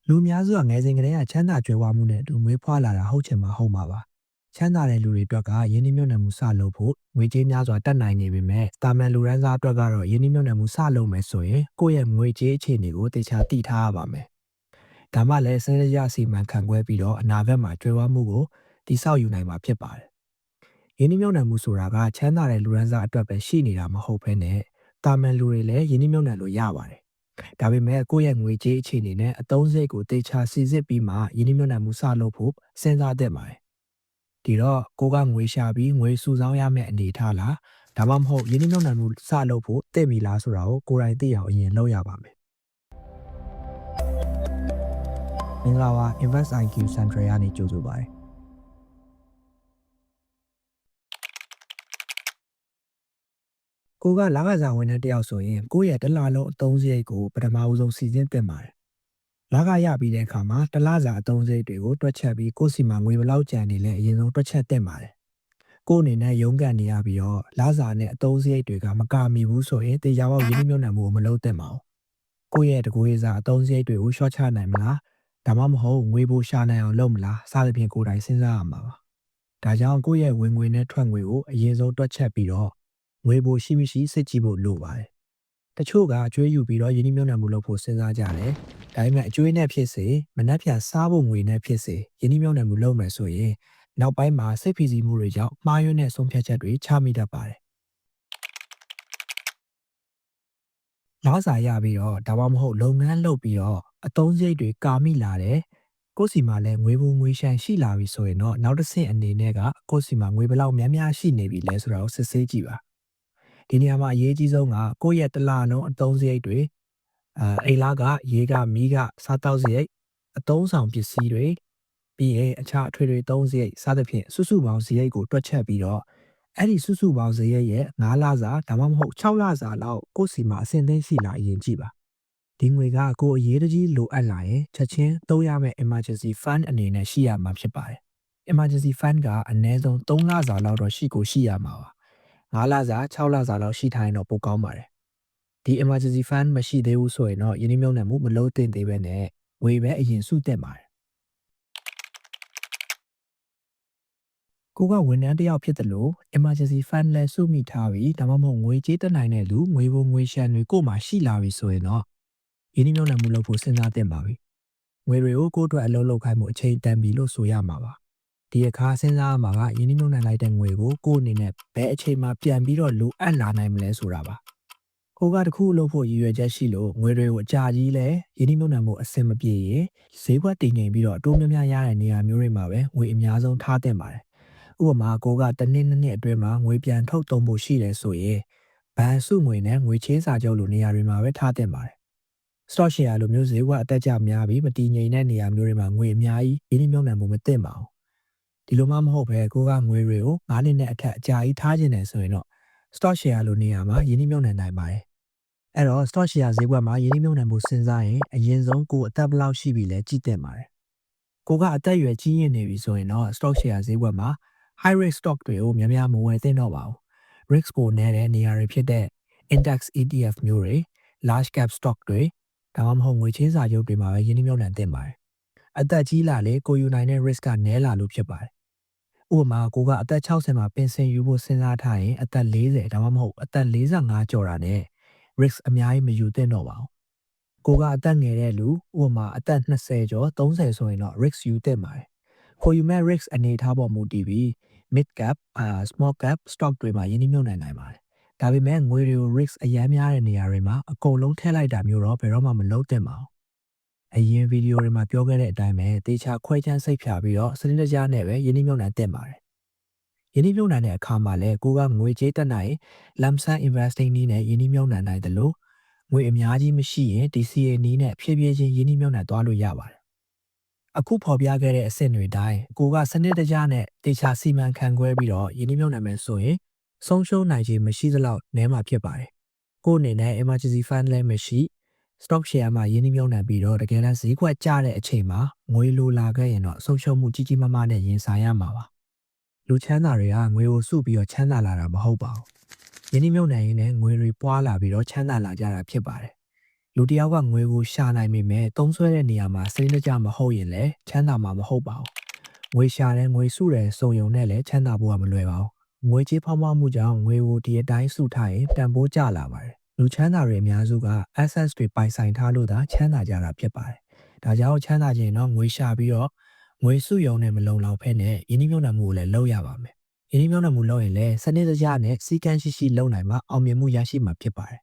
လူများစုကငယ်စဉ်ကတည်းကချမ်းသာကြွယ်ဝမှုနဲ့အတူမွေးဖွားလာတာဟုတ်ချင်မှဟုတ်မှာပါချမ်းသာတဲ့လူတွေအတွက်ကယင်းနှိမ့်မြုပ်နှံမှုစလုပ်ဖို့ငွေကြေးများစွာတတ်နိုင်နေပေမဲ့တာမန်လူရန်စားအတွက်ကတော့ယင်းနှိမ့်မြုပ်နှံမှုစလုပ်မယ်ဆိုရင်ကိုယ့်ရဲ့ငွေကြေးအခြေအနေကိုတေချာသိထားရပါမယ်ဒါမှလည်းစနစ်တကျစီမံခန့်ခွဲပြီးတော့အနာဂတ်မှာကြွယ်ဝမှုကိုတည်ဆောက်ယူနိုင်မှာဖြစ်ပါတယ်ယင်းနှိမ့်မြုပ်နှံမှုဆိုတာကချမ်းသာတဲ့လူရန်စားအတွက်ပဲရှိနေတာမဟုတ်ဘဲနဲ့တာမန်လူတွေလည်းယင်းနှိမ့်မြုပ်နှံလို့ရပါတယ်ဒါပေမဲ့ကိုယ့်ရဲ့ငွေကြေးအခြေအနေနဲ့အသုံးစရိတ်ကိုတေချာစီစစ်ပြီးမှယင်းနှိမ့်မြုပ်နှံမှုစလုပ်ဖို့စဉ်းစားသင့်ပါတယ်။ဒီတော့ကိုကငွေရှာပြီးငွေစုဆောင်းရမယ့်အနေထားလားဒါမှမဟုတ်ယင်းနှိမ့်မြုပ်နှံမှုစလုပ်ဖို့တင့်ပြီလားဆိုတာကိုကိုယ်တိုင်သိအောင်အရင်လုပ်ရပါမယ်။မင်္ဂလာပါ Invest IQ Center ကနေကြိုဆိုပါတယ်။ကိုကလကစားဝန်ထမ်းတယောက်ဆိုရင်ကိုယ့်ရဲ့တစ်လလုံးအသုံးစရိတ်ကိုပထမဦးဆုံးစီစဉ်သင့်ပါတယ်။လကရပြီးတဲ့အခါမှာတစ်လစာအသုံးစရိတ်တွေကိုတွက်ချက်ပြီးကိုယ့်စီမှာငွေဘယ်လောက်ကျန်နေလဲအရင်ဆုံးတွက်ချက်သင့်ပါတယ်။ကိုယ့်အနေနဲ့ရုန်းကန်နေရပြီးတော့လစာနဲ့အသုံးစရိတ်တွေကမကာမိဘူးဆိုရင်တေချာပေါက်ရင်းနှီးမြှုပ်နှံမှုကိုမလုပ်သင့်ပါဘူး။ကိုယ့်ရဲ့တကူရေးစာအသုံးစရိတ်တွေကိုရှော့ချနိုင်မလားဒါမှမဟုတ်ငွေပိုရှာနိုင်အောင်လုပ်မလားစသဖြင့်ကိုယ်တိုင်စဉ်းစားရမှာပါ။ဒါကြောင့်ကိုယ့်ရဲ့ဝင်ငွေနဲ့ထွက်ငွေကိုအရင်ဆုံးတွက်ချက်ပြီးတော့ငွေပိုရှိမရှိစစ်ကြည့်ဖို့လိုပါတယ်။တချို့ကအကျွေးယူပြီးတော့ယင်းနှိမ့်မြှုပ်နှံမှုလုပ်ဖို့စဉ်းစားကြတယ်။ဒါပေမဲ့အကျွေးနဲ့ဖြစ်စေမနှက်ဖြန်စားဖို့ငွေနဲ့ဖြစ်စေယင်းနှိမ့်မြှုပ်နှံမှုလုပ်မယ်ဆိုရင်နောက်ပိုင်းမှာစိတ်ဖိစီးမှုတွေကြောင့်မှားယွင်းတဲ့ဆုံးဖြတ်ချက်တွေချမိတတ်ပါတယ်။လောက်စာရပြီးတော့ဒါမှမဟုတ်လုပ်ငန်းလုပ်ပြီးတော့အသုံးစရိတ်တွေကာမိလာတယ်။ကိုယ့်စီမှာလည်းငွေပုံငွေရှန်ရှိလာပြီဆိုရင်တော့နောက်တစ်ဆင့်အနေနဲ့ကကိုယ့်စီမှာငွေဘယ်လောက်များများရှိနေပြီလဲဆိုတာကိုစစ်ဆေးကြည့်ပါ။ဒီနေရာမှာအရေးကြီးဆုံးကကိုယ့်ရဲ့တစ်လလုံးအသုံးစရိတ်တွေအိမ်လာကရေကမီးကစားတောက်စရိတ်အသုံးဆောင်ပစ္စည်းတွေပြီးရင်အခြားအထွေထွေသုံးစရိတ်စသဖြင့်စုစုပေါင်းစရိတ်ကိုတွက်ချက်ပြီးတော့အဲ့ဒီစုစုပေါင်းစရိတ်ရဲ့9လစာဒါမှမဟုတ်6လစာလောက်ကိုယ့်စီမှာအဆင့်သင့်ရှိလာအရင်ကြည့်ပါဒီငွေကကိုယ်အရေးတကြီးလိုအပ်လာရင်ချက်ချင်းသုံးရမယ့် emergency fund အနေနဲ့ရှိရမှာဖြစ်ပါတယ် emergency fund ကအနည်းဆုံး3လစာလောက်တော့ရှိရမှာပါ9လစာ6လစာလောက်ရှိထားရင်တော့ပိုကောင်းပါတယ်ဒီ emergency fund မရှိသေးဘူးဆိုရင်တော့ယင်းနှိမ့်မြှုပ်နှံမှုမလုပ်သင့်သေးပဲနဲ့ငွေပဲအရင်စုသင့်ပါတယ်ကိုကဝန်ထမ်းတယောက်ဖြစ်တယ်လို့ emergency fund လဲစုမိထားပြီးဒါမှမဟုတ်ငွေကြေးတက်နိုင်တဲ့လူငွေပုံငွေရှန်တွေကိုမှရှိလာပြီဆိုရင်တော့ယင်းနှိမ့်မြှုပ်နှံမှုလုပ်ဖို့စဉ်းစားသင့်ပါပြီငွေတွေကိုကိုယ့်အတွက်အလုပ်လုပ်ခိုင်းမှုအချိန်တန်ပြီလို့ဆိုရမှာပါဒီအခါစဉ်းစားရမှာကယင်းနှိမ့်မြှုပ်နှံလိုက်တဲ့ငွေကိုကိုယ့်အနေနဲ့ဘယ်အချိန်မှပြန်ပြီးတော့လိုအပ်လာနိုင်မလဲဆိုတာပါကိုကတခုလုပ်ဖို့ရည်ရွယ်ချက်ရှိလို့ငွေတွေကိုအကြာကြီးလဲယင်းနှိမ့်မြှုပ်နှံမှုအဆင်မပြေရင်ဈေးကွက်တည်ငြိမ်ပြီးတော့အတိုးများများရတဲ့နေရာမျိုးတွေမှာပဲငွေအများဆုံးထားသင့်ပါတယ်ဥပမာကိုကတစ်နှစ်အတွင်းမှာငွေပြန်ထုတ်သုံးဖို့ရှိတယ်ဆိုရင်ဘဏ်စုငွေနဲ့ငွေချင်းစာချုပ်လိုနေရာတွေမှာပဲထားသင့်ပါတယ် stock share လိုမျိုးဈေးကွက်အတက်ကျများပြီးမတည်ငြိမ်တဲ့နေရာမျိုးတွေမှာငွေအများကြီးရင်းနှီးမြှုပ်နှံမှုမသင့်ပါဘူးဒီလိုမှမဟုတ်ပဲကိုကငွေတွေကို9နှစ်နဲ့အထက်အကြာကြီးထားခြင်းတယ်ဆိုရင်တော့ stock share လိုနေရာမှာရင်းနှီးမြှုပ်နှံနိုင်ပါတယ်အဲ့တော့ stock share ဈေးကွက်မှာရင်းနှီးမြှုပ်နှံမှုစဉ်းစားရင်အရင်ဆုံးကိုအသက်ဘယ်လောက်ရှိပြီလဲကြည့်သင့်ပါတယ်ကိုကအသက်အရွယ်ကြီးရင်နေပြီဆိုရင်တော့ stock share ဈေးကွက်မှာ high risk stock တွေကိုများများမဝယ်သင့်တော့ပါဘူး risk ကိုနည်းတဲ့နေရာတွေဖြစ်တဲ့ index ETF မျိုးတွေ large cap stock တွေဒါမှမဟုတ်ငွေချင်းစာချုပ်တွေမှာပဲရင်းနှီးမြှုပ်နှံသင့်ပါတယ်အသက်ကြီးလာလေကိုယူနိုင်တဲ့ risk ကနည်းလာလို့ဖြစ်ပါတယ်ဥပမာကိုကအသက်60မှာပင်စင်ယူဖို့စဉ်းစားထားရင်အသက်40ဒါမှမဟုတ်အသက်45ကျော်တာနဲ့ risk အများကြီးမယူသင့်တော့ပါဘူးကိုကအသက်ငယ်တဲ့လူဥပမာအသက်20ကျော်30ဆိုရင်တော့ risk ယူသင့်ပါတယ်ကိုယူမဲ့ risk အနေထားပေါ်မူတည်ပြီး mid cap small cap stock တွေမှာရင်းနှီးမြှုပ်နှံနိုင်ပါတယ်ဒါပေမဲ့ငွေတွေကို risk အများများတဲ့နေရာတွေမှာအကုန်လုံးထည့်လိုက်တာမျိုးတော့ဘယ်တော့မှမလုပ်သင့်ပါဘူးအရင်ဗီဒီယိုတွေမှာပြောခဲ့တဲ့အတိုင်းပဲတေချာခွဲခြမ်းစိတ်ဖြာပြီးတော့စနစ်တကျနဲ့ပဲယင်းနှိမ့်မြှုပ်နှံသင့်ပါတယ်ယင်းနှိမ့်မြှုပ်နှံတဲ့အခါမှာလည်းကိုကငွေကြေးတက်နိုင် lump sum investing နည်းနဲ့ယင်းနှိမ့်မြှုပ်နှံနိုင်တယ်လို့ငွေအများကြီးမရှိရင် DCA နည်းနဲ့ဖြည်းဖြည်းချင်းယင်းနှိမ့်မြှုပ်နှံသွားလို့ရပါတယ်အခုဖော်ပြခဲ့တဲ့အဆင့်တွေတိုင်းကိုကစနစ်တကျနဲ့တေချာစီမံခန့်ခွဲပြီးတော့ယင်းနှိမ့်မြှုပ်နှံမယ်ဆိုရင်ဆုံးရှုံးနိုင်ခြင်းမရှိသလောက်နည်းမှာဖြစ်ပါတယ်ကို့အနေနဲ့ emergency fund လည်းမရှိ stock share မှာယင်းနှိမ့်မြှုပ်နှံပြီးတော့တကယ်တမ်းဈေးကွက်ကျတဲ့အချိန်မှာငွေလိုလာခဲ့ရင်တော့ဆုံးရှုံးမှုကြီးကြီးမားမားနဲ့ရင်ဆိုင်ရမှာပါလူချမ်းသာတွေကငွေကိုစုပြီးတော့ချမ်းသာလာတာမဟုတ်ပါဘူးယင်းနှိမ့်မြှုပ်နှံရင်းနဲ့ငွေတွေပွားလာပြီးတော့ချမ်းသာလာကြတာဖြစ်ပါတယ် လူတယောက်ကငွေကိုရှာနိုင်ပေမဲ့သုံးစွဲတဲ့နေရာမှာစနစ်တကျမဟုတ်ရင်လည်းချမ်းသာမှာမဟုတ်ပါဘူးငွေရှာတယ်ငွေစုတယ်စုံယုံနဲ့လည်းချမ်းသာဖို့ကမလွယ်ပါဘူးငွေကြေးဖောင်းပွားမှုကြောင့်ငွေကိုဒီအတိုင်းစုထားရင်တန်ဖိုးကျလာပါတယ်လူချမ်းသာတွေအများစုက assets တွေပိုင်ဆိုင်ထားလို့သာချမ်းသာကြတာဖြစ်ပါတယ်ဒါကြောင့်ချမ်းသာခြင်းတော့ငွေရှာပြီးတော့ငွေစုယုံနဲ့မလုံလောက်ဖက်နဲ့ယင်းနှိမ့်နှံမှုကိုလည်းလုပ်ရပါမယ်ယင်းနှိမ့်နှံမှုလုပ်ရင်လည်းစနစ်တကျနဲ့စီကံရှိရှိလုပ်နိုင်မှအောင်မြင်မှုရရှိမှာဖြစ်ပါတယ်